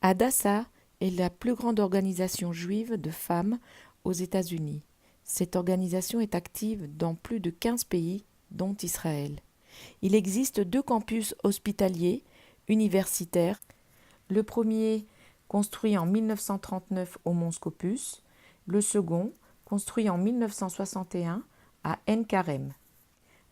Hadassah est la plus grande organisation juive de femmes aux États-Unis. Cette organisation est active dans plus de 15 pays, dont Israël. Il existe deux campus hospitaliers universitaires. Le premier, construit en 1939 au Mont Scopus, le second, construit en 1961 à Ein-Karem.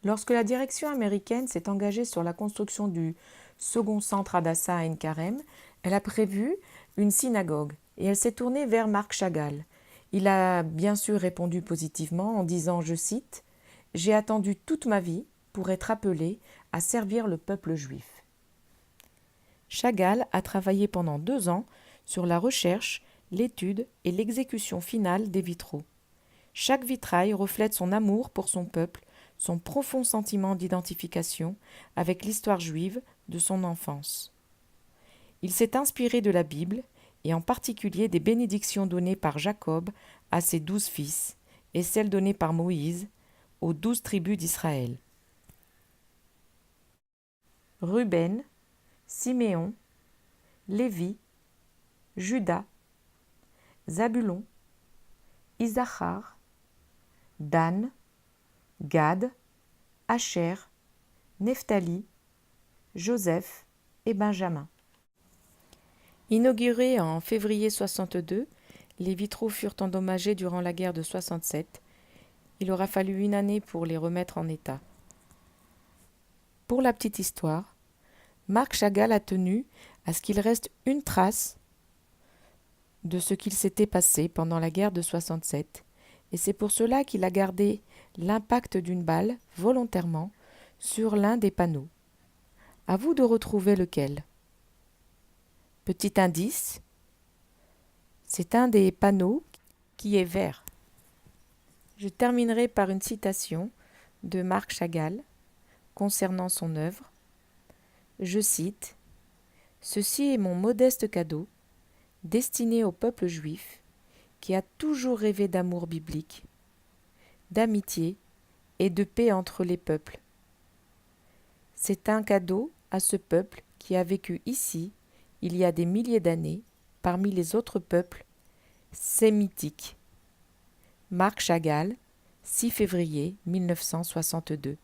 Lorsque la direction américaine s'est engagée sur la construction du second centre Hadassah à Ein-Karem, elle a prévu une synagogue et elle s'est tournée vers Marc Chagall. Il a bien sûr répondu positivement en disant, je cite, « J'ai attendu toute ma vie pour être appelé à servir le peuple juif. » Chagall a travaillé pendant 2 ans sur la recherche, l'étude et l'exécution finale des vitraux. Chaque vitrail reflète son amour pour son peuple, son profond sentiment d'identification avec l'histoire juive de son enfance. Il s'est inspiré de la Bible, et en particulier des bénédictions données par Jacob à ses 12 fils, et celles données par Moïse aux 12 tribus d'Israël. Ruben, Siméon, Lévi, Juda, Zabulon, Issachar, Dan, Gad, Asher, Nephtali, Joseph et Benjamin. Inaugurés en février 62, les vitraux furent endommagés durant la guerre de 67. Il aura fallu 1 année pour les remettre en état. Pour la petite histoire, Marc Chagall a tenu à ce qu'il reste une trace de ce qu'il s'était passé pendant la guerre de 67, et c'est pour cela qu'il a gardé l'impact d'une balle, volontairement, sur l'un des panneaux. À vous de retrouver lequel. Petit indice, c'est un des panneaux qui est vert. Je terminerai par une citation de Marc Chagall concernant son œuvre. Je cite « Ceci est mon modeste cadeau, destiné au peuple juif, qui a toujours rêvé d'amour biblique, d'amitié et de paix entre les peuples. C'est un cadeau à ce peuple qui a vécu ici, il y a des milliers d'années, parmi les autres peuples sémitiques. » Marc Chagall, 6 février 1962.